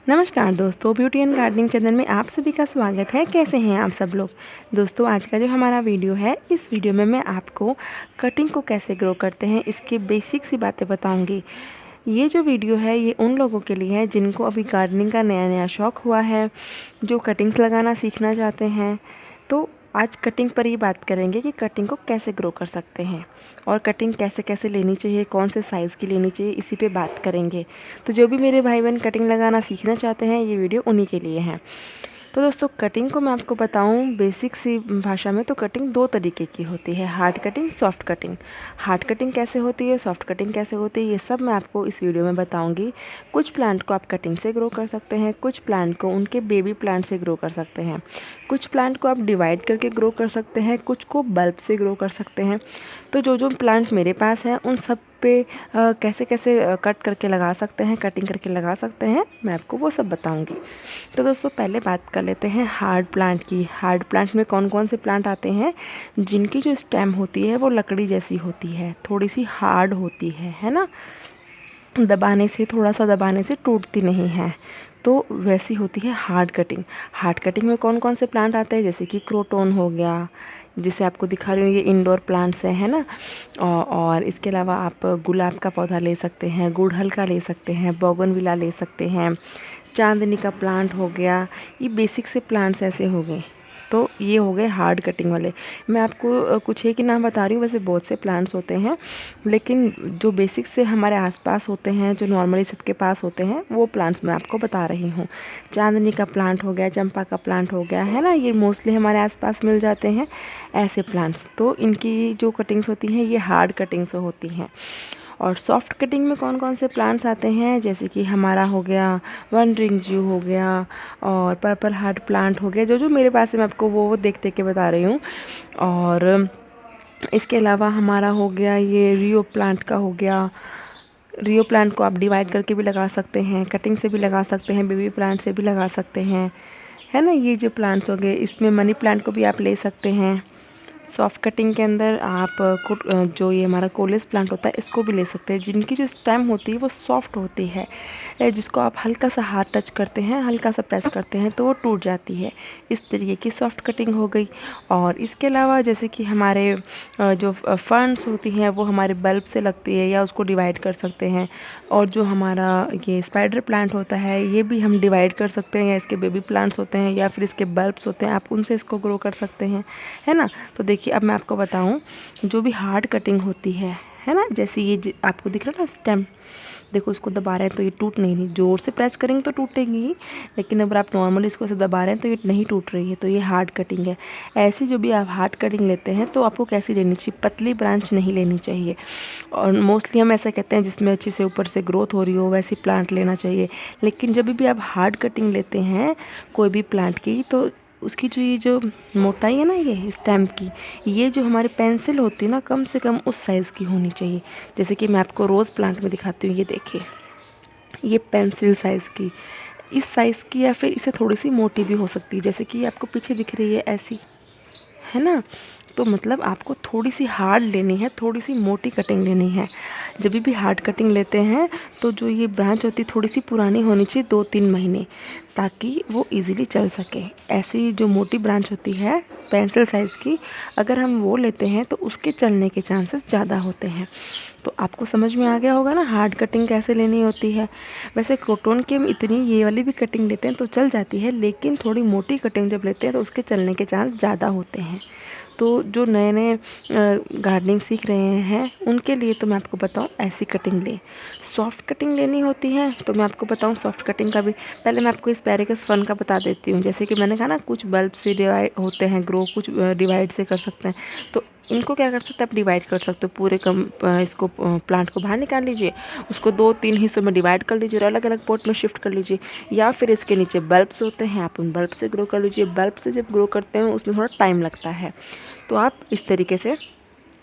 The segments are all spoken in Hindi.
नमस्कार दोस्तों, ब्यूटी एंड गार्डनिंग चैनल में आप सभी का स्वागत है। कैसे हैं आप सब लोग। दोस्तों आज का जो हमारा वीडियो है, इस वीडियो में मैं आपको कटिंग को कैसे ग्रो करते हैं इसकी बेसिक सी बातें बताऊंगी। ये जो वीडियो है ये उन लोगों के लिए है जिनको अभी गार्डनिंग का नया नया शौक़ हुआ है, जो कटिंग्स लगाना सीखना चाहते हैं। तो आज कटिंग पर ही बात करेंगे कि कटिंग को कैसे ग्रो कर सकते हैं और कटिंग कैसे कैसे लेनी चाहिए, कौन से साइज़ की लेनी चाहिए, इसी पे बात करेंगे। तो जो भी मेरे भाई बहन कटिंग लगाना सीखना चाहते हैं, ये वीडियो उन्हीं के लिए है। तो दोस्तों कटिंग को मैं आपको बताऊं बेसिक सी भाषा में, तो कटिंग दो तरीके की होती है, hard cutting, soft cutting. Hard cutting कैसे होती है, सॉफ्ट कटिंग कैसे होती है, ये सब मैं आपको इस वीडियो में बताऊंगी। कुछ प्लांट को आप कटिंग से ग्रो कर सकते हैं, कुछ प्लांट को उनके बेबी प्लांट से ग्रो कर सकते हैं, कुछ प्लांट को आप डिवाइड करके ग्रो कर सकते हैं, कुछ को बल्ब से ग्रो कर सकते हैं। तो जो जो प्लांट मेरे पास है उन सब पे कैसे कैसे कट करके लगा सकते हैं, कटिंग करके लगा सकते हैं, मैं आपको वो सब बताऊंगी। तो दोस्तों पहले बात कर लेते हैं हार्ड प्लांट की। हार्ड प्लांट में कौन कौन से प्लांट आते हैं, जिनकी जो स्टेम होती है वो लकड़ी जैसी होती है, थोड़ी सी हार्ड होती है ना, दबाने से, थोड़ा सा दबाने से टूटती नहीं है, तो वैसी होती है हार्ड कटिंग। हार्ड कटिंग में कौन कौन से प्लांट आते हैं, जैसे कि क्रोटोन हो गया, जिसे आपको दिखा रही हूँ, ये इंडोर प्लांट्स है ना। और इसके अलावा आप गुलाब का पौधा ले सकते हैं, गुड़हल का ले सकते हैं, बोगनविला ले सकते हैं, चांदनी का प्लांट हो गया। ये बेसिक से प्लांट्स ऐसे हो गए। तो ये हो गए हार्ड कटिंग वाले। मैं आपको कुछ एक ही नाम बता रही हूँ, वैसे बहुत से प्लांट्स होते हैं, लेकिन जो बेसिक से हमारे आसपास होते हैं, जो नॉर्मली सबके पास होते हैं, वो प्लांट्स मैं आपको बता रही हूँ। चांदनी का प्लांट हो गया, चंपा का प्लांट हो गया, है ना, ये मोस्टली हमारे आसपास मिल जाते हैं ऐसे प्लांट्स। तो इनकी जो कटिंग्स होती हैं ये हार्ड कटिंग्स होती हैं। और सॉफ्ट कटिंग में कौन कौन से प्लांट्स आते हैं, जैसे कि हमारा हो गया वन रिंग जू हो गया, और पर्पल हार्ट प्लांट हो गया। जो जो मेरे पास है मैं आपको वो देख देख के बता रही हूँ। और इसके अलावा हमारा हो गया ये रियो प्लांट का हो गया। रियो प्लांट को आप डिवाइड करके भी लगा सकते हैं, कटिंग से भी लगा सकते हैं, बेबी प्लांट से भी लगा सकते हैं, है ना। ये जो प्लांट्स हो गए, इसमें मनी प्लांट को भी आप ले सकते हैं। सॉफ्ट कटिंग के अंदर आप जो ये हमारा कोलेस प्लांट होता है इसको भी ले सकते हैं, जिनकी जो स्टेम होती है वो सॉफ्ट होती है, जिसको आप हल्का सा हाथ टच करते हैं, हल्का सा प्रेस करते हैं तो वो टूट जाती है। इस तरीके की सॉफ्ट कटिंग हो गई। और इसके अलावा जैसे कि हमारे जो फर्न्स होती हैं वो हमारे बल्ब से लगती है, या उसको डिवाइड कर सकते हैं। और जो हमारा ये स्पाइडर प्लांट होता है ये भी हम डिवाइड कर सकते हैं, या इसके बेबी प्लांट्स होते हैं, या फिर इसके बल्ब्स होते हैं, आप उनसे इसको ग्रो कर सकते हैं, है ना। तो देखिए अब मैं आपको बताऊं, जो भी हार्ड कटिंग होती है ना, जैसे ये आपको दिख रहा है ना स्टेम, देखो इसको दबा रहे हैं तो ये टूट नहीं रही, जोर से प्रेस करेंगे तो टूटेगी ही, लेकिन अगर आप नॉर्मली इसको ऐसे दबा रहे हैं तो ये नहीं टूट रही है, तो ये हार्ड कटिंग है। ऐसी जो भी आप हार्ड कटिंग लेते हैं तो आपको कैसी लेनी चाहिए, पतली ब्रांच नहीं लेनी चाहिए। और मोस्टली हम ऐसा कहते हैं जिसमें अच्छे से ऊपर से ग्रोथ हो रही हो वैसी प्लांट लेना चाहिए। लेकिन जब भी आप हार्ड कटिंग लेते हैं कोई भी प्लांट की, तो उसकी जो ये जो मोटाई है ना, ये स्टेम की, ये जो हमारी पेंसिल होती है ना, कम से कम उस साइज़ की होनी चाहिए। जैसे कि मैं आपको रोज़ प्लांट में दिखाती हूँ, ये देखिए, ये पेंसिल साइज़ की, इस साइज़ की, या फिर इसे थोड़ी सी मोटी भी हो सकती है, जैसे कि आपको पीछे दिख रही है ऐसी, है ना। तो मतलब आपको थोड़ी सी हार्ड लेनी है, थोड़ी सी मोटी कटिंग लेनी है। जब भी हार्ड कटिंग लेते हैं तो जो ये ब्रांच होती है थोड़ी सी पुरानी होनी चाहिए, 2-3 महीने, ताकि वो इजीली चल सके। ऐसी जो मोटी ब्रांच होती है पेंसिल साइज़ की, अगर हम वो लेते हैं तो उसके चलने के चांसेस ज़्यादा होते हैं। तो आपको समझ में आ गया होगा ना हार्ड कटिंग कैसे लेनी होती है। वैसे क्रोटोन की हम इतनी ये वाली भी कटिंग लेते हैं तो चल जाती है, लेकिन थोड़ी मोटी कटिंग जब लेते हैं तो उसके चलने के चांस ज़्यादा होते हैं। तो जो नए नए गार्डनिंग सीख रहे हैं उनके लिए तो मैं आपको बताऊं ऐसी कटिंग लें। सॉफ्ट कटिंग लेनी होती है तो मैं आपको बताऊं सॉफ्ट कटिंग का भी, पहले मैं आपको एस्पैरेगस फन का बता देती हूँ। जैसे कि मैंने कहा ना, कुछ बल्ब से डिवाइड होते हैं ग्रो, कुछ डिवाइड से कर सकते हैं। तो इनको क्या कर सकते हैं, आप डिवाइड कर सकते हो, पूरे इसको प्लांट को बाहर निकाल लीजिए, उसको 2-3 हिस्सों में डिवाइड कर लीजिए और अलग अलग पॉट में शिफ्ट कर लीजिए। या फिर इसके नीचे बल्ब्स होते हैं, आप उन बल्ब से ग्रो कर लीजिए। बल्ब से जब ग्रो करते हैं उसमें थोड़ा टाइम लगता है, तो आप इस तरीके से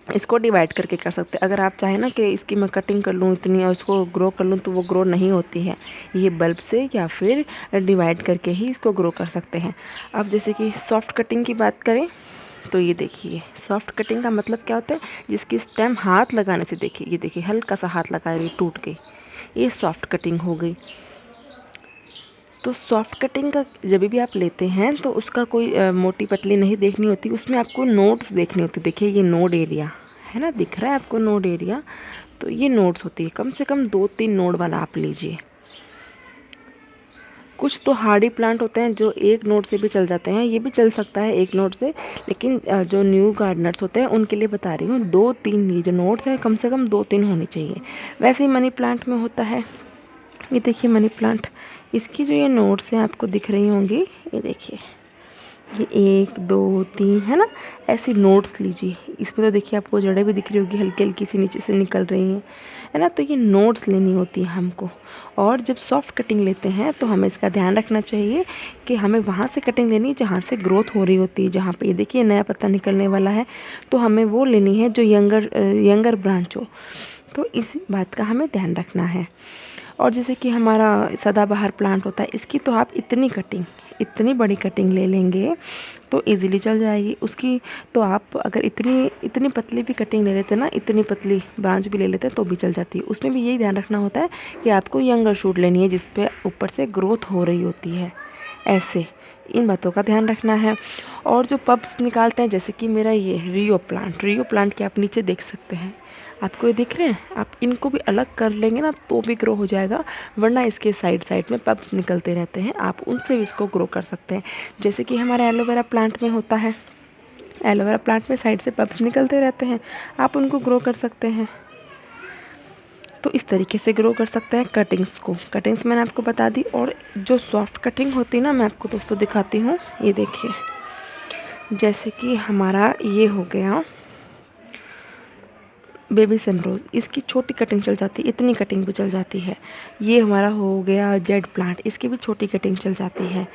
इसको डिवाइड करके कर सकते हैं। अगर आप चाहें ना कि इसकी मैं कटिंग कर लूँ इतनी और इसको ग्रो कर लूँ, तो वो ग्रो नहीं होती है। ये बल्ब से या फिर डिवाइड करके ही इसको ग्रो कर सकते हैं। अब जैसे कि सॉफ्ट कटिंग की बात करें तो ये देखिए, सॉफ्ट कटिंग का मतलब क्या होता है, जिसकी स्टेम हाथ लगाने से, देखिए ये देखिए, हल्का सा हाथ लगा रही टूट गई, ये सॉफ्ट कटिंग हो गई। तो सॉफ्ट कटिंग का जब भी आप लेते हैं तो उसका कोई मोटी पतली नहीं देखनी होती, उसमें आपको नोड्स देखनी होती। देखिए ये नोड एरिया है ना, दिख रहा है आपको नोड एरिया, तो ये नोड्स होती है। कम से कम 2-3 नोड वाला आप लीजिए। कुछ तो हार्डी प्लांट होते हैं जो एक नोड से भी चल जाते हैं, ये भी चल सकता है एक नोड से, लेकिन जो न्यू गार्डनर्स होते हैं उनके लिए बता रही हूँ 2-3 ये जो नोड्स हैं कम से कम 2-3 होनी चाहिए। वैसे ही मनी प्लांट में होता है। ये देखिए मनी प्लांट, इसकी जो ये नोड्स हैं आपको दिख रही होंगी, ये देखिए ये 1 2 3 है ना, ऐसी नोड्स लीजिए। इसमें तो देखिए आपको जड़ें भी दिख रही होगी, हल्की हल्की सी नीचे से निकल रही हैं, है ना। तो ये नोड्स लेनी होती है हमको। और जब सॉफ्ट कटिंग लेते हैं तो हमें इसका ध्यान रखना चाहिए कि हमें वहाँ से कटिंग लेनी है जहाँ से ग्रोथ हो रही होती है। जहाँ पे ये देखिए नया पत्ता निकलने वाला है, तो हमें वो लेनी है जो यंगर ब्रांच हो। तो इस बात का हमें ध्यान रखना है। और जैसे कि हमारा सदाबहार प्लांट होता है, इसकी तो आप इतनी बड़ी कटिंग ले लेंगे तो इजीली चल जाएगी उसकी। तो आप अगर इतनी पतली भी कटिंग ले लेते हैं ना, इतनी पतली ब्रांच भी ले लेते हैं तो भी चल जाती है। उसमें भी यही ध्यान रखना होता है कि आपको यंगर शूट लेनी है जिस पे ऊपर से ग्रोथ हो रही होती है। ऐसे इन बातों का ध्यान रखना है। और जो पब्स निकालते हैं, जैसे कि मेरा ये रियो प्लांट के आप नीचे देख सकते हैं, आपको ये दिख रहे हैं, आप इनको भी अलग कर लेंगे ना तो भी ग्रो हो जाएगा, वरना इसके साइड में पब्स निकलते रहते हैं, आप उनसे भी इसको ग्रो कर सकते हैं। जैसे कि हमारे एलोवेरा प्लांट में होता है, एलोवेरा प्लांट में साइड से पब्स निकलते रहते हैं, आप उनको ग्रो कर सकते हैं। तो इस तरीके से ग्रो कर सकते हैं कटिंग्स मैंने आपको बता दी। और जो सॉफ्ट कटिंग होती है ना, मैं आपको दोस्तों दिखाती हूँ। ये देखिए, जैसे कि हमारा ये हो गया बेबी सनरोज़, इसकी छोटी कटिंग चल जाती है, इतनी कटिंग भी चल जाती है। ये हमारा हो गया जेड प्लांट, इसकी भी छोटी कटिंग चल जाती है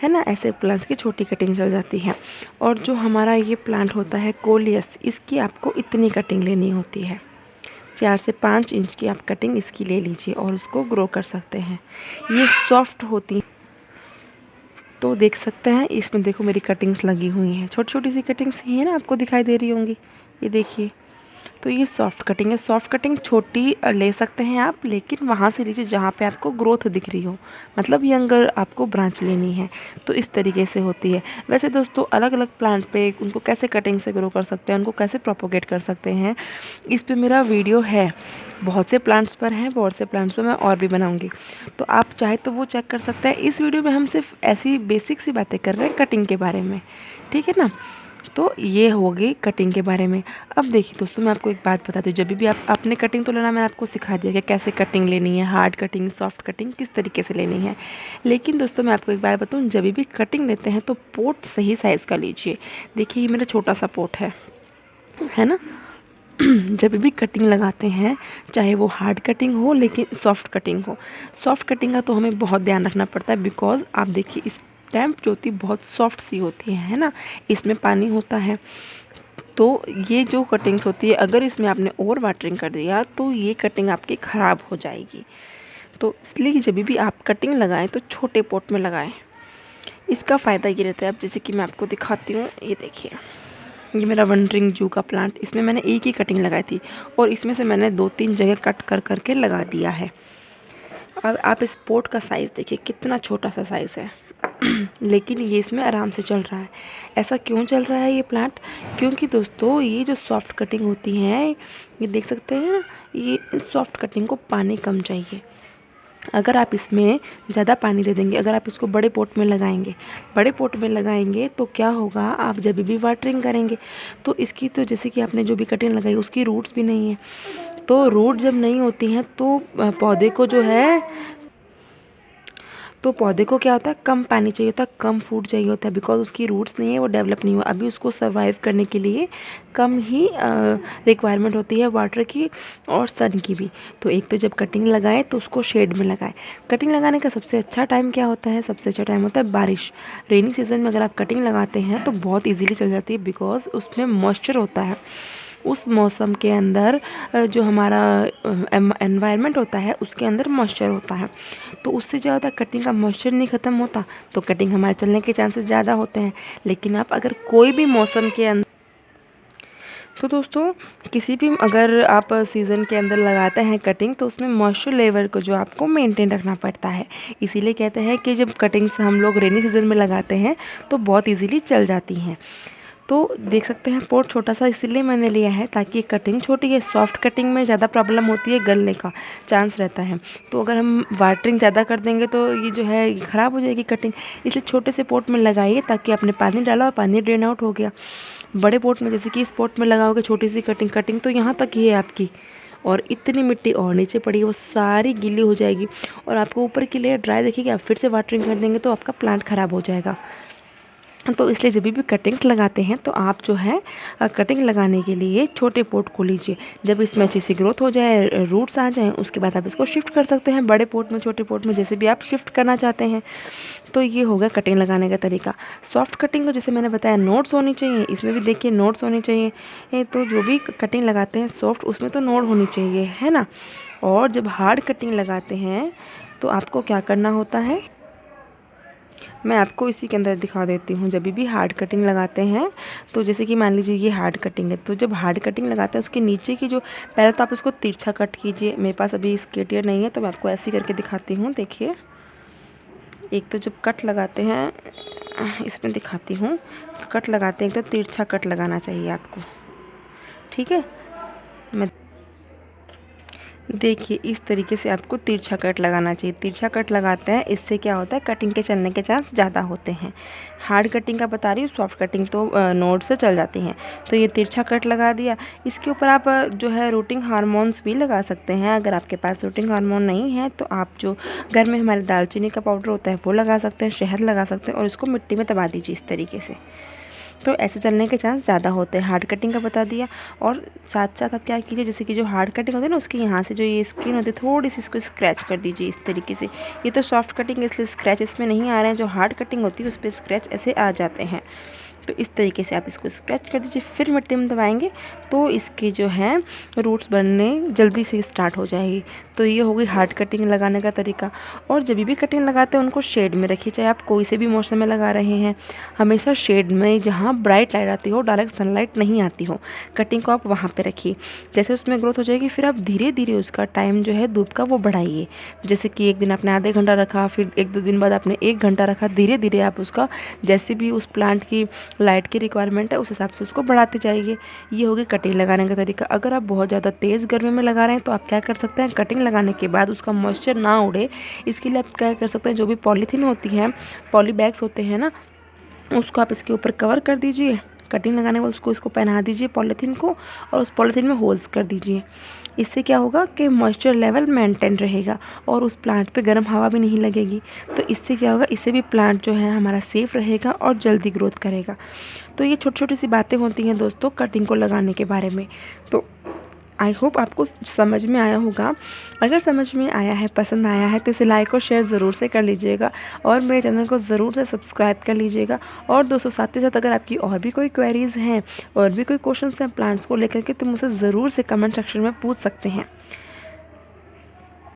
ना। ऐसे प्लांट्स की छोटी कटिंग चल जाती है। और जो हमारा ये प्लांट होता है कोलियस, इसकी आपको इतनी कटिंग लेनी होती है, 4 से 5 इंच की आप कटिंग इसकी ले लीजिए और उसको ग्रो कर सकते हैं। ये सॉफ्ट होती, तो देख सकते हैं इसमें, देखो मेरी कटिंग्स लगी हुई हैं, छोटी छोटी सी कटिंग्स ही है ना, आपको दिखाई दे रही होंगी, ये देखिए। तो ये सॉफ्ट कटिंग है। सॉफ्ट कटिंग छोटी ले सकते हैं आप, लेकिन वहाँ से लीजिए जहाँ पे आपको ग्रोथ दिख रही हो, मतलब यंगर आपको ब्रांच लेनी है, तो इस तरीके से होती है। वैसे दोस्तों अलग अलग प्लांट पे उनको कैसे कटिंग से ग्रो कर सकते हैं, उनको कैसे प्रोपोगेट कर सकते हैं, इस पे मेरा वीडियो है, बहुत से प्लांट्स पर हैं, बहुत से प्लांट्स पर मैं और भी बनाऊँगी, तो आप चाहे तो वो चेक कर सकते हैं। इस वीडियो में हम सिर्फ ऐसी बेसिक सी बातें कर रहे हैं कटिंग के बारे में, ठीक है ना। तो ये हो गई कटिंग के बारे में। अब देखिए दोस्तों, मैं आपको एक बात बताती हूँ, जब भी आप अपने कटिंग तो लेना, मैंने आपको सिखा दिया कि कैसे कटिंग लेनी है, हार्ड कटिंग, सॉफ्ट कटिंग किस तरीके से लेनी है। लेकिन दोस्तों मैं आपको एक बात बताऊँ, जब भी कटिंग लेते हैं तो पोट सही साइज़ का लीजिए। देखिए ये मेरा छोटा सा पोट है ना। जब भी कटिंग लगाते हैं, चाहे वो हार्ड कटिंग हो लेकिन सॉफ्ट कटिंग हो, सॉफ्ट कटिंग का तो हमें बहुत ध्यान रखना पड़ता है, बिकॉज़ आप देखिए इस स्टेम जो होती है बहुत सॉफ्ट सी होती है ना, इसमें पानी होता है। तो ये जो कटिंग्स होती है, अगर इसमें आपने ओवर वाटरिंग कर दिया तो ये कटिंग आपकी ख़राब हो जाएगी। तो इसलिए जब भी आप कटिंग लगाएं तो छोटे पॉट में लगाएं। इसका फ़ायदा ये रहता है, अब जैसे कि मैं आपको दिखाती हूँ, ये देखिए ये मेरा वंडरिंग जू का प्लांट, इसमें मैंने एक ही कटिंग लगाई थी और इसमें से मैंने 2-3 जगह कट कर करके लगा दिया है। अब आप इस पॉट का साइज़ देखिए कितना छोटा सा साइज़ है लेकिन ये इसमें आराम से चल रहा है। ऐसा क्यों चल रहा है ये प्लांट? क्योंकि दोस्तों ये जो सॉफ्ट कटिंग होती है, ये देख सकते हैं ना, ये सॉफ्ट कटिंग को पानी कम चाहिए। अगर आप इसमें ज़्यादा पानी दे देंगे, अगर आप इसको बड़े पॉट में लगाएंगे तो क्या होगा, आप जब भी वाटरिंग करेंगे तो इसकी तो जैसे कि आपने जो भी कटिंग लगाई उसकी रूट्स भी नहीं है, तो रूट जब नहीं होती हैं तो पौधे को जो है, तो पौधे को क्या होता है, कम पानी चाहिए होता है, कम फूड चाहिए होता है, बिकॉज उसकी रूट्स नहीं है, वो डेवलप नहीं हुआ अभी, उसको सर्वाइव करने के लिए कम ही रिक्वायरमेंट होती है वाटर की और सन की भी। तो एक तो जब कटिंग लगाए तो उसको शेड में लगाए। कटिंग लगाने का सबसे अच्छा टाइम क्या होता है? सबसे अच्छा टाइम होता है बारिश। रेनी सीजन में अगर आप कटिंग लगाते हैं तो बहुत ईजीली चल जाती है, बिकॉज उसमें मॉइस्चर होता है। उस मौसम के अंदर जो हमारा एनवायरनमेंट होता है उसके अंदर मॉइस्चर होता है, तो उससे क्या होता है, कटिंग का मॉइस्चर नहीं ख़त्म होता तो कटिंग हमारे चलने के चांसेस ज़्यादा होते हैं। लेकिन आप अगर कोई भी मौसम के अंदर तो दोस्तों किसी भी अगर आप सीज़न के अंदर लगाते हैं कटिंग, तो उसमें मॉइस्चर लेवल को जो आपको मेंटेन रखना पड़ता है। इसीलिए कहते हैं कि जब कटिंग्स हम लोग रेनी सीज़न में लगाते हैं तो बहुत इजीली चल जाती हैं। तो देख सकते हैं पॉट छोटा सा इसीलिए मैंने लिया है ताकि कटिंग छोटी है। सॉफ्ट कटिंग में ज़्यादा प्रॉब्लम होती है, गलने का चांस रहता है। तो अगर हम वाटरिंग ज़्यादा कर देंगे तो ये जो है ख़राब हो जाएगी कटिंग। इसलिए छोटे से पॉट में लगाइए ताकि आपने पानी डाला और पानी ड्रेन आउट हो गया। बड़े पॉट में जैसे कि इस पॉट में लगाओगे छोटी सी कटिंग तो यहाँ तक ही है आपकी, और इतनी मिट्टी और नीचे पड़ी है वो सारी गीली हो जाएगी और आपको ऊपर की लेयर ड्राई देखिएगा। आप फिर से वाटरिंग कर देंगे तो आपका प्लांट ख़राब हो जाएगा। तो इसलिए जब भी कटिंग्स लगाते हैं तो आप जो है कटिंग लगाने के लिए छोटे पॉट को लीजिए। जब इसमें अच्छी सी ग्रोथ हो जाए, रूट्स आ जाएं, उसके बाद आप इसको शिफ्ट कर सकते हैं बड़े पॉट में, छोटे पॉट में, जैसे भी आप शिफ्ट करना चाहते हैं। तो ये होगा कटिंग लगाने का तरीका। सॉफ्ट कटिंग को जैसे मैंने बताया नोड्स होनी चाहिए, इसमें भी देखिए नोड्स होने चाहिए। तो जो भी कटिंग लगाते हैं सॉफ्ट, उसमें तो नोड होनी चाहिए, है ना। और जब हार्ड कटिंग लगाते हैं तो आपको क्या करना होता है, मैं आपको इसी के अंदर दिखा देती हूँ। जब भी हार्ड कटिंग लगाते हैं तो जैसे कि मान लीजिए ये हार्ड कटिंग है, तो जब हार्ड कटिंग लगाते हैं उसके नीचे की जो, पहले तो आप इसको तिरछा कट कीजिए। मेरे पास अभी स्केटियर नहीं है तो मैं आपको ऐसे करके दिखाती हूँ। देखिए, एक तो जब कट लगाते हैं, इसमें दिखाती हूँ, कट लगाते हैं एक तो तिरछा कट लगाना चाहिए आपको, ठीक है। मैं देखिए इस तरीके से आपको तिरछा कट लगाना चाहिए। तिरछा कट लगाते हैं, इससे क्या होता है कटिंग के चलने के चांस ज़्यादा होते हैं। हार्ड कटिंग का बता रही हूँ, सॉफ्ट कटिंग तो नोड से चल जाती हैं। तो ये तिरछा कट लगा दिया। इसके ऊपर आप जो है रूटिंग हार्मोन्स भी लगा सकते हैं। अगर आपके पास रूटिंग हार्मोन नहीं है तो आप जो घर में हमारे दालचीनी का पाउडर होता है वो लगा सकते हैं, शहद लगा सकते हैं और इसको मिट्टी में दबा दीजिए इस तरीके से। तो ऐसे चलने के चांस ज़्यादा होते हैं। हार्ड कटिंग का बता दिया। और साथ साथ आप क्या कीजिए, जैसे कि जो हार्ड कटिंग होती है ना, उसके यहाँ से जो ये स्किन होती है थोड़ी सी इसको स्क्रैच कर दीजिए इस तरीके से। ये तो सॉफ्ट कटिंग इसलिए स्क्रैच इसमें नहीं आ रहे हैं, जो हार्ड कटिंग होती है उस पर स्क्रैच ऐसे आ जाते हैं। तो इस तरीके से आप इसको स्क्रैच कर दीजिए, फिर मिट्टी में दबाएंगे तो इसके जो है रूट्स बनने जल्दी से स्टार्ट हो जाएगी। तो ये हो गई हार्ड कटिंग लगाने का तरीका। और जब भी कटिंग लगाते हैं उनको शेड में रखिए, चाहे आप कोई से भी मौसम में लगा रहे हैं, हमेशा शेड में जहाँ ब्राइट लाइट आती हो, डायरेक्ट सनलाइट नहीं आती हो, कटिंग को आप वहाँ पे रखिए। जैसे उसमें ग्रोथ हो जाएगी फिर आप धीरे धीरे उसका टाइम जो है धूप का वो बढ़ाइए। जैसे कि एक दिन आपने आधे घंटा रखा, फिर एक दो दिन बाद आपने 1 घंटा रखा, धीरे धीरे आप उसका जैसे भी उस प्लांट की लाइट की रिक्वायरमेंट है उस हिसाब से उसको बढ़ाते जाइए। ये होगी कटिंग लगाने का तरीका। अगर आप बहुत ज़्यादा तेज़ गर्मी में लगा रहे हैं तो आप क्या कर सकते हैं, कटिंग लगाने के बाद उसका मॉइस्चर ना उड़े इसके लिए आप क्या कर सकते हैं, जो भी पॉलीथीन होती है, पॉली बैग्स होते हैं ना, उसको आप इसके ऊपर कवर कर दीजिए। कटिंग लगाने के बाद उसको इसको पहना दीजिए पॉलीथीन को, और उस पॉलीथीन में होल्स कर दीजिए। इससे क्या होगा कि मॉइस्चर लेवल मेंटेन रहेगा और उस प्लांट पे गर्म हवा भी नहीं लगेगी। तो इससे क्या होगा, इससे भी प्लांट जो है हमारा सेफ़ रहेगा और जल्दी ग्रोथ करेगा। तो ये छोटी छोटी सी बातें होती हैं दोस्तों कटिंग को लगाने के बारे में। तो आई होप आपको समझ में आया होगा। अगर समझ में आया है, पसंद आया है तो इसे लाइक और शेयर ज़रूर से कर लीजिएगा और मेरे चैनल को ज़रूर से सब्सक्राइब कर लीजिएगा। और दोस्तों साथ ही साथ अगर आपकी और भी कोई क्वेरीज़ हैं और भी कोई क्वेश्चंस हैं प्लांट्स को लेकर के तो मुझसे ज़रूर से कमेंट सेक्शन में पूछ सकते हैं।